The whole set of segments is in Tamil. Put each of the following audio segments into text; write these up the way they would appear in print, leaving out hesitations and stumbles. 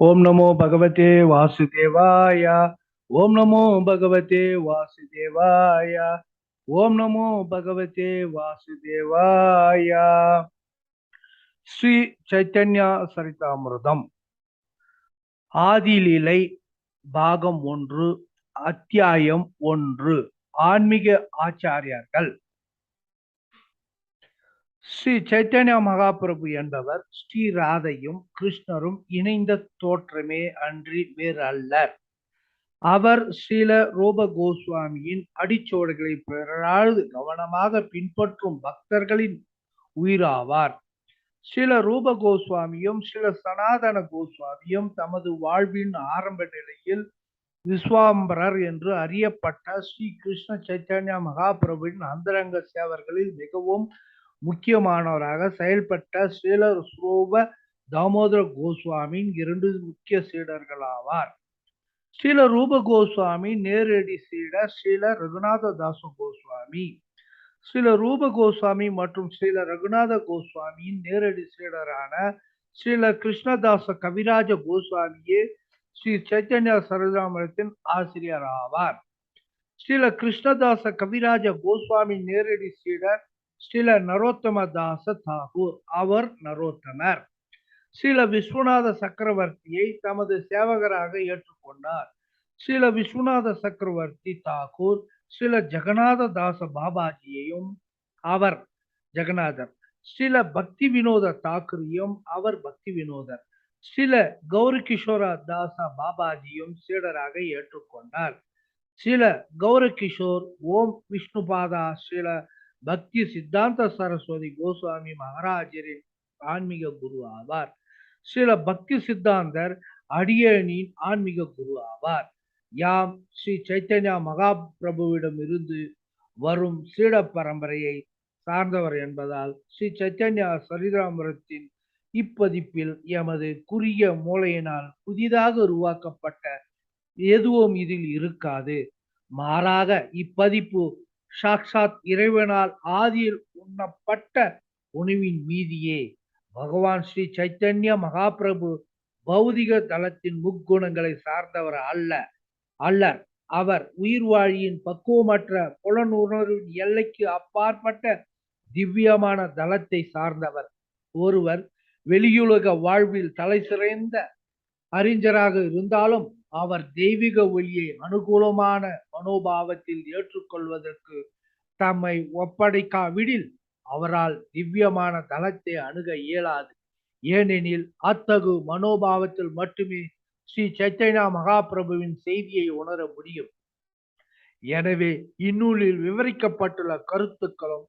ओम नमो भगवते वासुदेवाय। ओम नमो भगवते वासुदेवाय। ओम नमो भगवते वासुदेवाय। ஸ்ரீ சைத்தன்யா சரிதாமிர்தம் ஆதிலீலை பாகம் 1 அத்தியாயம் 1 ஆன்மீக ஆச்சாரியார்கள். ஸ்ரீ சைத்தன்ய மகாபிரபு என்பவர் ஸ்ரீ ராதையும் கிருஷ்ணரும் இணைந்த தோற்றமே அன்றி வேறு அல்லர். அவர் ஸ்ரீல ரூப கோஸ்வாமியின் அடிச்சோடுகளை பிறராது கவனமாக பின்பற்றும் பக்தர்களின் உயிராவார். ஸ்ரீல ரூப கோஸ்வாமியும் ஸ்ரீல சனாதன கோஸ்வாமியும் தமது வாழ்வின் ஆரம்ப நிலையில் விஸ்வாம்பரர் என்று அறியப்பட்ட ஸ்ரீ கிருஷ்ண சைத்தன்ய மகாபிரபுவின் அந்தரங்க சேவர்களில் மிகவும் முக்கியமானவராக செயல்பட்ட ஸ்ரீல ரூப தாமோதர கோஸ்வாமியின் 2 முக்கிய சீடர்களாவார். ஸ்ரீல ரூப கோஸ்வாமி நேரடி சீடர் ஸ்ரீல ரகுநாத தாச கோஸ்வாமி. ஸ்ரீல ரூப கோஸ்வாமி மற்றும் ஸ்ரீல ரகுநாத கோஸ்வாமியின் நேரடி சீடரான ஸ்ரீல கிருஷ்ணதாச கவிராஜ கோஸ்வாமியே ஸ்ரீ சைத்தன்ய சரிதாமிரத்தின் ஆசிரியர் ஆவார். ஸ்ரீல கிருஷ்ணதாச கவிராஜ கோஸ்வாமி நேரடி சீடர் ஸ்ரீல நரோத்தம தாச தாகூர். அவர் நரோத்தமர். ஸ்ரீல விஸ்வநாத சக்கரவர்த்தியை தமது சேவகராக ஏற்றுக்கொண்டார். ஸ்ரீல விஸ்வநாத சக்கரவர்த்தி தாகூர் ஸ்ரீல ஜெகநாத தாச பாபாஜியையும் அவர் ஜெகநாதர். ஸ்ரீல பக்தி வினோத தாக்கூரையும் அவர் பக்தி வினோதர். ஸ்ரீல கௌரி கிஷோர தாச பாபாஜியும் சீடராக ஏற்றுக்கொண்டார். ஸ்ரீல கௌரி கிஷோர் ஓம் விஷ்ணுபாதா ஸ்ரீல பக்தி சித்தாந்த சரஸ்வதி கோஸ்வாமி மகாராஜரின் ஆன்மீக குரு ஆவார். ஸ்ரீல பக்தி சித்தாந்தர் அடியனின் ஆன்மீக குரு ஆவார். யாம் ஸ்ரீ சைத்தன்யா மகாபிரபுவிடம் இருந்து வரும் சீட பரம்பரையை சார்ந்தவர் என்பதால் ஸ்ரீ சைத்தன்யா சரிதாமிரத்தின் இப்பதிப்பில் எமது குறுகிய மூளையினால் புதிதாக உருவாக்கப்பட்ட எதுவும் இதில் இருக்காது. மாறாக இப்பதிப்பு சாக்ஷாத் இறைவனால் ஆதியில் உண்ணப்பட்ட உணவின் மீதியே. பகவான் ஸ்ரீ சைத்தன்ய மகாபிரபு பௌதிக தளத்தின் முக்குணங்களை சார்ந்தவர் அல்லர். அவர் உயிர்வாழியின் பக்குவமற்ற புலனுணர்வின் எல்லைக்கு அப்பாற்பட்ட திவ்யமான தளத்தை சார்ந்தவர். ஒருவர் வெளியுலக வாழ்வில் தலை சிறந்த அறிஞராக இருந்தாலும் அவர் தெய்வீக ஒளியை அனுகூலமான மனோபாவத்தில் ஏற்றுக்கொள்வதற்கு தம்மை ஒப்படைக்காவிடில் அவரால் திவ்யமான தளத்தை அணுக இயலாது. ஏனெனில் அத்தகு மனோபாவத்தில் மட்டுமே ஸ்ரீ சைத்தன்யா மகாபிரபுவின் செய்தியை உணர முடியும். எனவே இந்நூலில் விவரிக்கப்பட்டுள்ள கருத்துக்களும்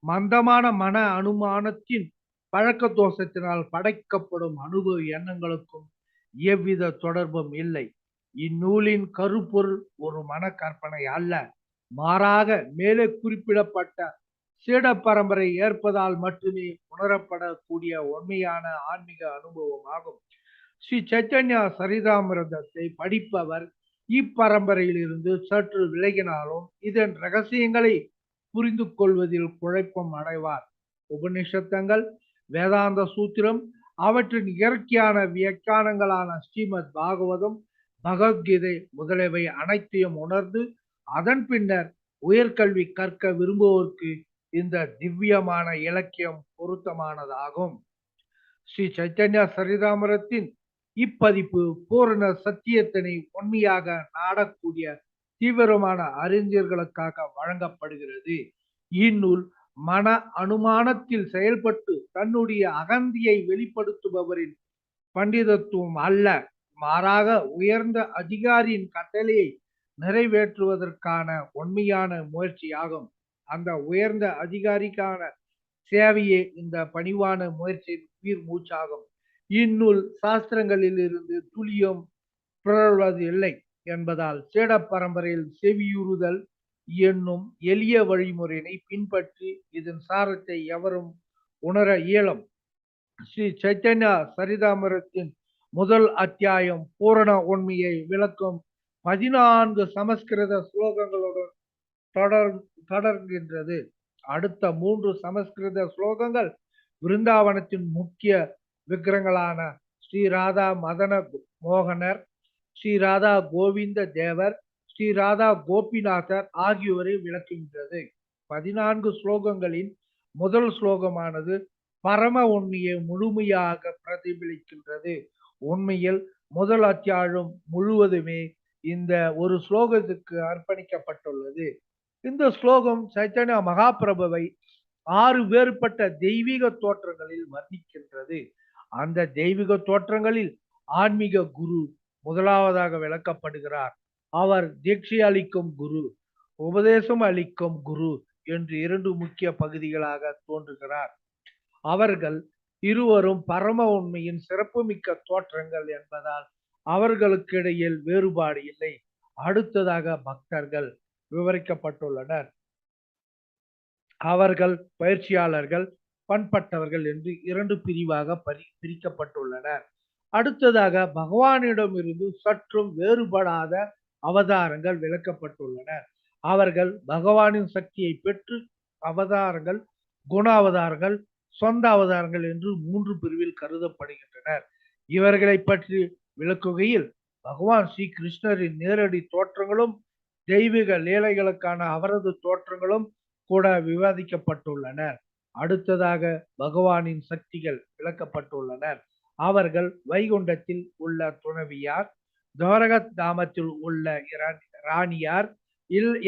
மந்தமான மன அனுமானத்தின் பழக்க தோஷத்தினால் படைக்கப்படும் அனுபவ எண்ணங்களுக்கும் எவ்வித தொடர்பும் இல்லை. இந்நூலின் கருப்பொருள் ஒரு மன கற்பனை அல்ல, மாறாக மேலே குறிப்பிடப்பட்ட சீட பரம்பரை ஏற்பதால் மட்டுமே உணரப்படக்கூடிய உண்மையான ஆன்மீக அனுபவம் ஆகும். ஸ்ரீ சைத்தன்யா சரிதாமிரதத்தை படிப்பவர் இப்பரம்பரையில் இருந்து சற்று விலகினாலும் இதன் ரகசியங்களை புரிந்து கொள்வதில் குழப்பம் அடைவார். உபநிஷத்தங்கள், வேதாந்த சூத்திரம், அவற்றின் இயற்கையான வியாக்கியானங்களான ஸ்ரீமத் பாகவதம், பகவத்கீதை முதலியவை அனைத்தையும் உணர்ந்து அதன் பின்னர் உயர்கல்வி கற்க விரும்புவோருக்கு இந்த திவ்யமான இலக்கியம் பொருத்தமானதாகும். ஸ்ரீ சைத்தன்யா சரிதாமிரத்தின் இப்பதிப்பு பூரண சத்தியத்தினை உண்மையாக நாடக்கூடிய தீவிரமான அறிஞர்களுக்காக வழங்கப்படுகிறது. இந்நூல் மன அனுமானத்தில் செயல்பட்டு தன்னுடைய அகந்தியை வெளிப்படுத்துபவரின் பண்டிதத்துவம் அல்ல, மாறாக உயர்ந்த அதிகாரியின் கட்டளையை நிறைவேற்றுவதற்கான உண்மையான முயற்சியாகும். அந்த உயர்ந்த அதிகாரிக்கான சேவையே இந்த பணிவான முயற்சியின் உயிர் மூச்சாகும். இந்நூல் சாஸ்திரங்களில் இருந்து துளியும் பிறழ்வது இல்லை என்பதால் சீட பரம்பரையில் செவியுறுதல் என்னும் எளிய வழிமுறையினை பின்பற்றி இதன் சாரத்தை எவரும் உணர இயலும். ஸ்ரீ சைத்தன்யா சரிதாமிரத்தின் முதல் அத்தியாயம் பூரண உண்மையை விளக்கும் 14 சமஸ்கிருத ஸ்லோகங்களுடன் தொடர்கின்றது. அடுத்த 3 சமஸ்கிருத ஸ்லோகங்கள் விருந்தாவனத்தின் முக்கிய விக்கிரங்களான ஸ்ரீ ராதா மதன மோகனர், ஸ்ரீ ராதா கோவிந்த தேவர், ஸ்ரீ ராதா கோபிநாதர் ஆகியோரை விளக்குகின்றது. 14 ஸ்லோகங்களின் முதல் ஸ்லோகமானது பரம உண்மையை முழுமையாக பிரதிபலிக்கின்றது. உண்மையில் முதல் அத்தியாயம் முழுவதுமே இந்த ஒரு ஸ்லோகத்துக்கு அர்ப்பணிக்கப்பட்டுள்ளது. இந்த ஸ்லோகம் சைத்தன்ய மகாபிரபுவை 6 வேறுபட்ட தெய்வீக தோற்றங்களில் வர்ணிக்கின்றது. அந்த தெய்வீக தோற்றங்களில் ஆன்மீக குரு முதலாவதாக விளக்கப்படுகிறார். அவர் தீட்சை அளிக்கும் குரு, உபதேசம் அளிக்கும் குரு என்று 2 முக்கிய பகுதிகளாக தோன்றுகிறார். அவர்கள் இருவரும் பரம உண்மையின் சிறப்புமிக்க தோற்றங்கள் என்பதால் அவர்களுக்கு இடையில் வேறுபாடு இல்லை. அடுத்ததாக பக்தர்கள் விவரிக்கப்பட்டுள்ளனர். அவர்கள் பயிற்சியாளர்கள், பண்பட்டவர்கள் என்று 2 பிரிவாக பிரிக்கப்பட்டுள்ளனர். அடுத்ததாக பகவானிடம் இருந்து சற்றும் வேறுபடாத அவதாரங்கள் விளக்கப்பட்டுள்ளன. அவர்கள் பகவானின் சக்தியை பெற்று அவதாரங்கள், குண அவதாரங்கள், சொந்த அவதாரங்கள் என்று 3 பிரிவில் கருதப்படுகின்றனர். இவர்களை பற்றி விளக்குகையில் பகவான் ஸ்ரீ கிருஷ்ணரின் நேரடி தோற்றங்களும் தெய்வீக லீலைகளுக்கான அவரது தோற்றங்களும் கூட விவாதிக்கப்பட்டுள்ளன. அடுத்ததாக பகவானின் சக்திகள் விளக்கப்பட்டுள்ளனர். அவர்கள் வைகுண்டத்தில் உள்ள துணவியார், துவாரகத் தாமத்தில் உள்ள ராணியார்,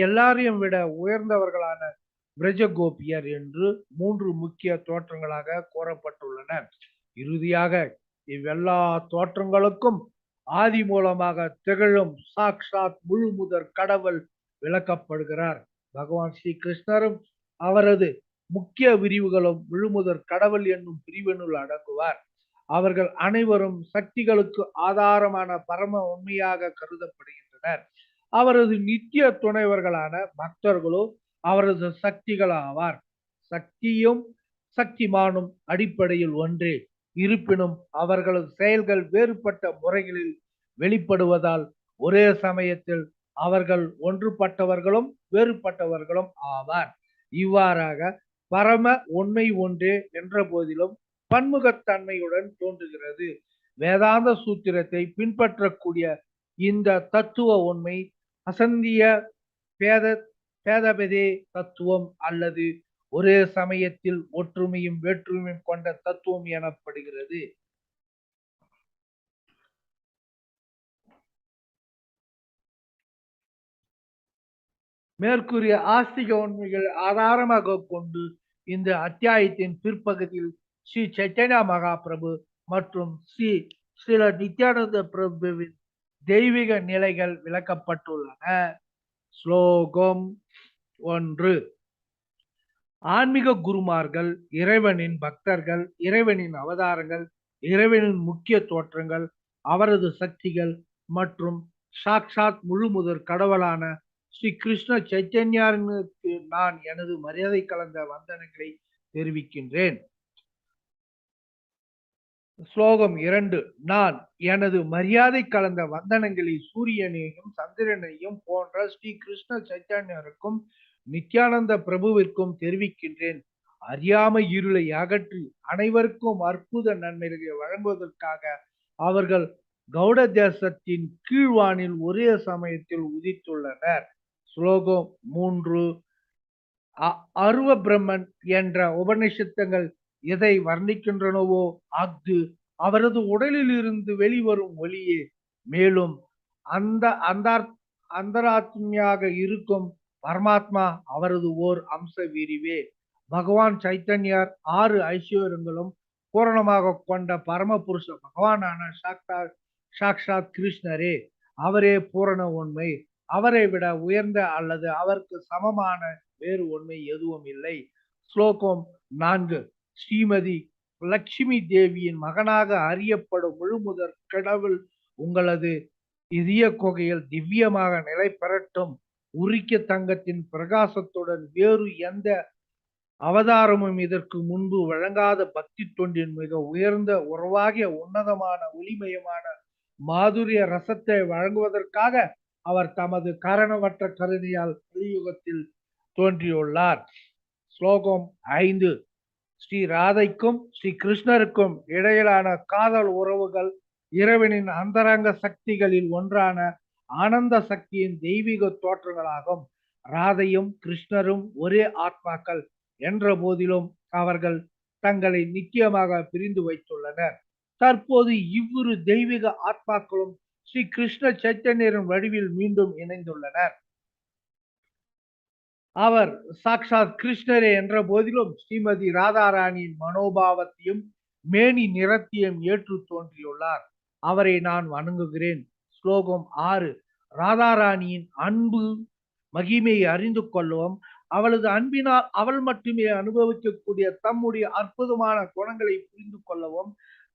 எல்லாரையும் விட உயர்ந்தவர்களான பிரஜகோபியர் என்று 3 முக்கிய தோற்றங்களாக கூறப்பட்டுள்ளன. இறுதியாக இவ்வெல்லா தோற்றங்களுக்கும் ஆதி மூலமாக திகழும் சாக்ஷாத் முழு முதற் கடவுள் விளக்கப்படுகிறார். பகவான் ஸ்ரீ கிருஷ்ணரும் அவரது முக்கிய விரிவுகளும் முழுமுதற் கடவுள் என்னும் பிரிவினுள் அடங்குவார். அவர்கள் அனைவரும் சக்திகளுக்கு ஆதாரமான பரம உண்மையாக கருதப்படுகின்றனர். அவரது நித்திய துணைவர்களான பக்தர்களோ அவரது சக்திகள் ஆவார். சக்தியும் சக்திமானும் அடிப்படையில் ஒன்றே. இருப்பினும் அவர்களது செயல்கள் வேறுபட்ட முறைகளில் வெளிப்படுவதால் ஒரே சமயத்தில் அவர்கள் ஒன்றுபட்டவர்களும் வேறுபட்டவர்களும் ஆவார். இவ்வாறாக பரம உண்மை ஒன்றே என்ற போதிலும் பன்முகத்தன்மையுடன் தோன்றுகிறது. வேதாந்த சூத்திரத்தை பின்பற்றக்கூடிய இந்த தத்துவ உண்மை அசந்திய பேதபதே தத்துவம் அல்லது ஒரே சமயத்தில் ஒற்றுமையும் வேற்றுமையும் கொண்ட தத்துவம் எனப்படுகிறது. மேற்கூறிய ஆஸ்திக உண்மைகள் ஆதாரமாக கொண்டு இந்த அத்தியாயத்தின் பிற்பகுதியில் ஸ்ரீ சைத்தன்ய மகாபிரபு மற்றும் ஸ்ரீல நித்யானந்த பிரபுவின் தெய்வீக நிலைகள் விளக்கப்பட்டுள்ளன. ஸ்லோகம் 1. ஆன்மீக குருமார்கள் இறைவனின் பக்தர்கள், இறைவனின் அவதாரங்கள், இறைவனின் முக்கிய தோற்றங்கள், அவரது சக்திகள் மற்றும் சாக்ஷாத் முழு முதற் கடவுளான ஸ்ரீ கிருஷ்ண சைத்தன்யருக்கு நான் எனது மரியாதை கலந்த வந்தனங்களை தெரிவிக்கின்றேன். ஸ்லோகம் 2. நான் எனது மரியாதை கலந்த வந்தனங்களை சூரியனையும் சந்திரனையும் போன்ற ஸ்ரீ கிருஷ்ண சைத்தன்யருக்கும் நித்யானந்த பிரபுவிற்கும் தெரிவிக்கின்றேன். அறியாமை இருளை அகற்றி அனைவருக்கும் அற்புத நன்மைகளை வழங்குவதற்காக அவர்கள் கௌட தேசத்தின் கீழ்வானில் ஒரே சமயத்தில் உதித்துள்ளனர். ஸ்லோகம் 3. அருவ பிரம்மன் என்ற உபநிஷத்துகள் எதை வர்ணிக்கின்றனவோ அது அவரது உடலில் இருந்து வெளிவரும் ஒளியே. மேலும் அந்தராத்மியாக இருக்கும் பரமாத்மா அவரது ஓர் அம்ச விரிவே. பகவான் சைத்தன்யர் 6 ஐஸ்வர்யங்களும் பூரணமாக கொண்ட பரம புருஷ பகவானான சாக்ஷாத் கிருஷ்ணரே. அவரே பூரண உண்மை. அவரை விட உயர்ந்த அல்லது அவருக்கு சமமான வேறு உண்மை எதுவும் இல்லை. ஸ்லோகம் 4. ஸ்ரீமதி லட்சுமி தேவியின் மகனாக அறியப்படும் முழுமுதற் கடவுள் உங்களது இதய குகையில் திவ்யமாக நிலை பெறட்டும். உரிக்க தங்கத்தின் பிரகாசத்துடன் வேறு எந்த அவதாரமும் இதற்கு முன்பு வழங்காத பக்தி தொண்டின் மிக உயர்ந்த உறவாகிய உன்னதமான ஒளிமயமான மாதுரிய ரசத்தை வழங்குவதற்காக அவர் தமது காரணமற்ற கருணையால் கலியுகத்தில் தோன்றியுள்ளார். ஸ்லோகம் 5. ஸ்ரீ ராதைக்கும் ஸ்ரீ கிருஷ்ணருக்கும் இடையிலான காதல் உறவுகள் இறைவனின் அந்தரங்க சக்திகளில் ஒன்றான ஆனந்த சக்தியின் தெய்வீக தோற்றங்களாகும். ராதையும் கிருஷ்ணரும் ஒரே ஆத்மாக்கள் என்ற போதிலும் அவர்கள் தங்களை நிச்சயமாக பிரிந்து வைத்துள்ளனர். தற்போது இவ்விரு தெய்வீக ஆத்மாக்களும் ஸ்ரீ கிருஷ்ண சைத்தன்யரின் வடிவில் மீண்டும் இணைந்துள்ளனர். அவர் சாக்ஷாத் கிருஷ்ணரே என்ற போதிலும் ஸ்ரீமதி ராதாராணியின் மனோபாவத்தையும் மேனி நிறத்தையும் ஏற்று தோன்றியுள்ளார். அவரை நான் வணங்குகிறேன். ஸ்லோகம் 6. ராதாராணியின் அன்பு மகிமையை அறிந்து கொள்ளவும் அவளது அன்பினால் அவள் மட்டுமே அனுபவிக்கக்கூடிய தம்முடைய அற்புதமான குணங்களை புரிந்து கொள்ளவும்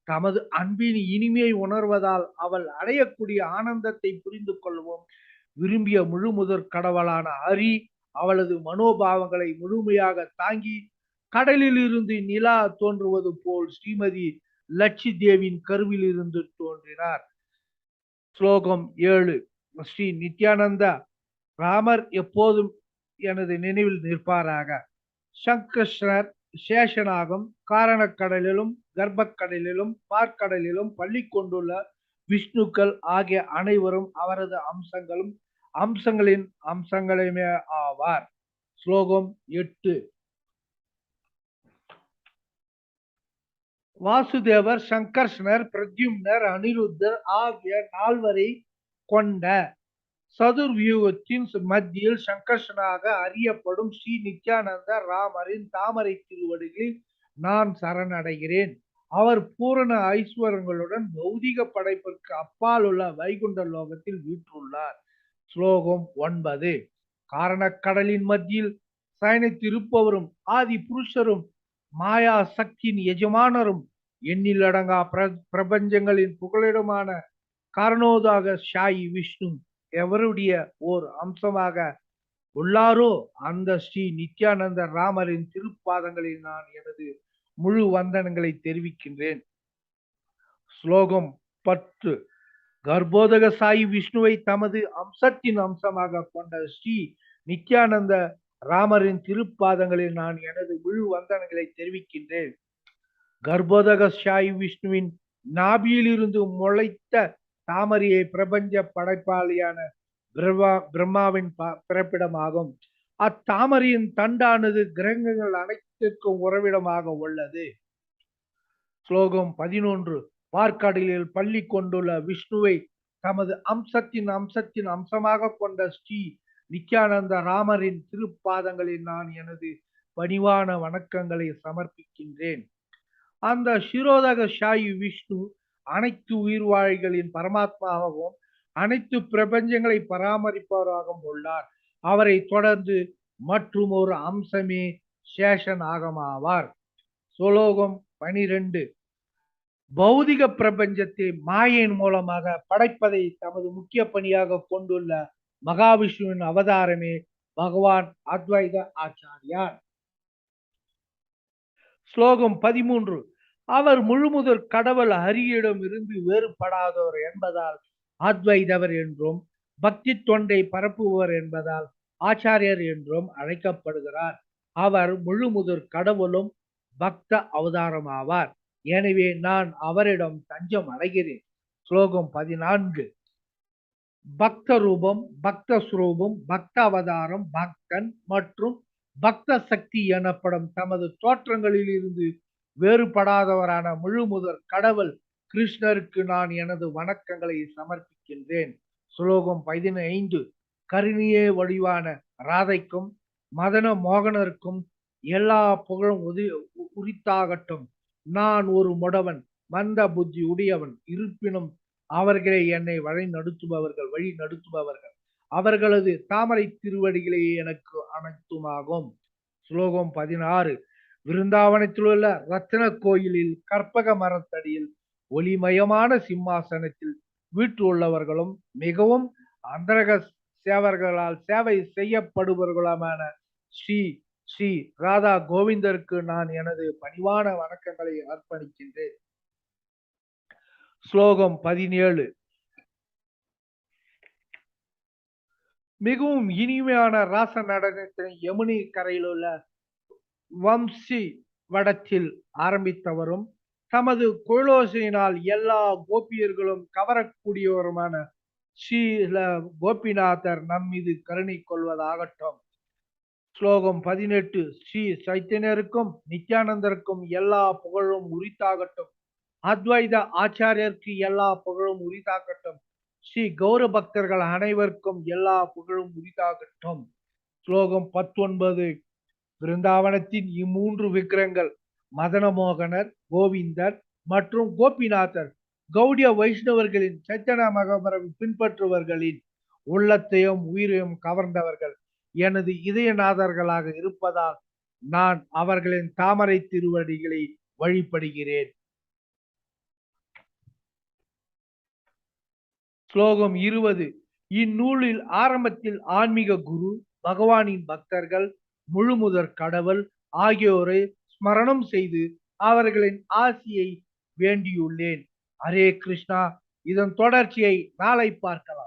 தமது அன்பின் இனிமையை உணர்வதால் அவள் அடையக்கூடிய ஆனந்தத்தை புரிந்து கொள்ளவும் விரும்பிய முழுமுதற் கடவுளான ஹரி அவளது மனோபாவங்களை முழுமையாக தாங்கி கடலில் இருந்து நிலா தோன்றுவது போல் ஸ்ரீமதி லட்சி தேவியின் கருவில் இருந்து தோன்றினார். ஸ்லோகம் 7. ஸ்ரீ நித்யானந்த ராமர் எப்போதும் எனது நினைவில் நிற்பாராக. சங்கர்ஷ்ணர் சேஷனாகும் காரணக்கடலிலும் கர்ப்பக்கடலிலும் பார்க்கடலிலும் பள்ளி கொண்டுள்ள விஷ்ணுக்கள் ஆகிய அனைவரும் அவரது அம்சங்களின் அம்சங்களுமே ஆவார். ஸ்லோகம் 8. வாசுதேவர் சங்கர்ஷ்ணர் பிரத்யும்னர் அனிருத்தர் ஆகிய 4வரை கொண்ட சதுர்வியூகத்தின் மத்தியில் சங்கர்ஷனாக அறியப்படும் ஸ்ரீ நித்யானந்த ராமரின் தாமரை திருவடிகளில் நான் சரணடைகிறேன். அவர் பூரண ஐஸ்வரங்களுடன் பௌதிக படைப்பிற்கு அப்பால் உள்ள வைகுண்ட லோகத்தில் வீற்றுள்ளார். ஸ்லோகம் 9. காரணக்கடலின் மத்தியில் சயனித்திருப்பவரும் ஆதி புருஷரும் மாயா சக்தியின் எஜமானரும் எண்ணிலடங்கா பிரபஞ்சங்களின் புகலிடமான காரணோதாக சாயி விஷ்ணு எவருடைய ஓர் அம்சமாக உள்ளாரோ அந்த ஸ்ரீ நித்யானந்த ராமரின் திருப்பாதங்களில் நான் எனது முழு வந்தனங்களை தெரிவிக்கின்றேன். ஸ்லோகம் 10. கர்ப்போதக சாயி விஷ்ணுவை தமது அம்சத்தின் அம்சமாக கொண்ட ஸ்ரீ நித்யானந்த ராமரின் திருப்பாதங்களில் நான் எனது முழு வந்தனங்களை தெரிவிக்கின்றேன். கர்ப்போதக சாயி விஷ்ணுவின் நாபியிலிருந்து முளைத்த தாமரையை பிரபஞ்ச படைப்பாளியான பிரம்மாவின் பிறப்பிடமாகும். அத்தாமரையின் தண்டானது கிரகங்கள் அனைத்திற்கும் உறவிடமாக உள்ளது. ஸ்லோகம் 11. பார்க்கடலில் பள்ளி கொண்டுள்ள விஷ்ணுவை தமது அம்சத்தின் அம்சமாக கொண்ட ஸ்ரீ நித்யானந்த ராமரின் திருப்பாதங்களில் நான் எனது பணிவான வணக்கங்களை சமர்ப்பிக்கின்றேன். அந்த சிரோதக சாயி விஷ்ணு அனைத்து உயிர்வாழிகளின் பரமாத்மாவாகவும் அனைத்து பிரபஞ்சங்களை பராமரிப்பவராகவும் உள்ளார். அவரை தொடர்ந்து மற்றும் ஒரு அம்சமே சேஷன் ஆகமாவார். ஸ்லோகம் 12. பௌதிக பிரபஞ்சத்தை மாயின் மூலமாக படைப்பதை தமது முக்கிய பணியாக கொண்டுள்ள மகாவிஷ்ணுவின் அவதாரமே பகவான் அத்வைத ஆச்சாரியார். ஸ்லோகம் 13. அவர் முழுமுதற் கடவுள் ஹரியிடம் இருந்து வேறுபடாதவர் என்பதால் அத்வைதவர் என்றும் பக்தி தொண்டை பரப்புபவர் என்பதால் ஆச்சாரியர் என்றும் அழைக்கப்படுகிறார். அவர் முழுமுதற் கடவுளும் பக்த அவதாரமாவார். எனவே நான் அவரிடம் தஞ்சம் அடைகிறேன். ஸ்லோகம் 14. பக்த ரூபம், பக்த ஸ்வரூபம், பக்த அவதாரம், பக்தன் மற்றும் பக்த சக்தி எனப்படும் தமது தோற்றங்களில் இருந்து வேறுபடாதவரான முழுமுதற் கடவுள் கிருஷ்ணருக்கு நான் எனது வணக்கங்களை சமர்ப்பிக்கின்றேன். ஸ்லோகம் 15. கருணியே வடிவான ராதைக்கும் மதன மோகனருக்கும் எல்லா புகழும் உரித்தாகட்டும். நான் ஒரு முடவன், மந்த புத்தி உடையவன். இருப்பினும் அவர்களே என்னை வழி நடத்துபவர்கள். அவர்களது தாமரை திருவடிகளே எனக்கு அனைத்துமாகும். ஸ்லோகம் 16. விருந்தாவனத்தில் உள்ள ரத்தின கோயிலில் கற்பக மரத்தடியில் ஒளிமயமான சிம்மாசனத்தில் வீற்றுள்ளவர்களும் மிகவும் அந்தரக சேவர்களால் சேவை செய்யப்படுபவர்களுமான ஸ்ரீ ஸ்ரீ ராதா கோவிந்தருக்கு நான் எனது பணிவான வணக்கங்களை அர்ப்பணிக்கின்றேன். ஸ்லோகம் 17. மிகவும் இனிமையான ராச நடனத்தினை யமுனை கரையில் உள்ள வம்சி வடத்தில் ஆரம்பித்தவரும் தமது குழலோசையினால் எல்லா கோபியர்களும் கவரக்கூடியவருமான ஸ்ரீல கோபிநாதர் நம்மீது கருணை கொள்வதாகட்டும். ஸ்லோகம் 18. ஸ்ரீ சைத்தன்யருக்கும் நித்யானந்தருக்கும் எல்லா புகழும் உரித்தாகட்டும். அத்வைத ஆச்சாரியருக்கு எல்லா புகழும் உரித்தாகட்டும். ஸ்ரீ கௌர பக்தர்கள் அனைவருக்கும் எல்லா புகழும் உரித்தாகட்டும். ஸ்லோகம் 19. பிருந்தாவனத்தின் இம்மூன்று விக்கிரங்கள் மதனமோகனர், கோவிந்தர் மற்றும் கோபிநாதர் கௌடிய வைஷ்ணவர்களின் சைத்தன்ய மகாபிரபு பின்பற்றுவர்களின் உள்ளத்தையும் உயிரையும் கவர்ந்தவர்கள் எனது இதயநாதர்களாக இருப்பதால் நான் அவர்களின் தாமரை திருவடிகளை வழிபடுகிறேன். ஸ்லோகம் 20. இந்நூலில் ஆரம்பத்தில் ஆன்மீக குரு, பகவானின் பக்தர்கள், முழுமுதற் கடவுள் ஆகியோரை ஸ்மரணம் செய்து அவர்களின் ஆசியை வேண்டியுள்ளேன். ஹரே கிருஷ்ணா. இதன் தொடர்ச்சியை நாளை பார்க்கலாம்.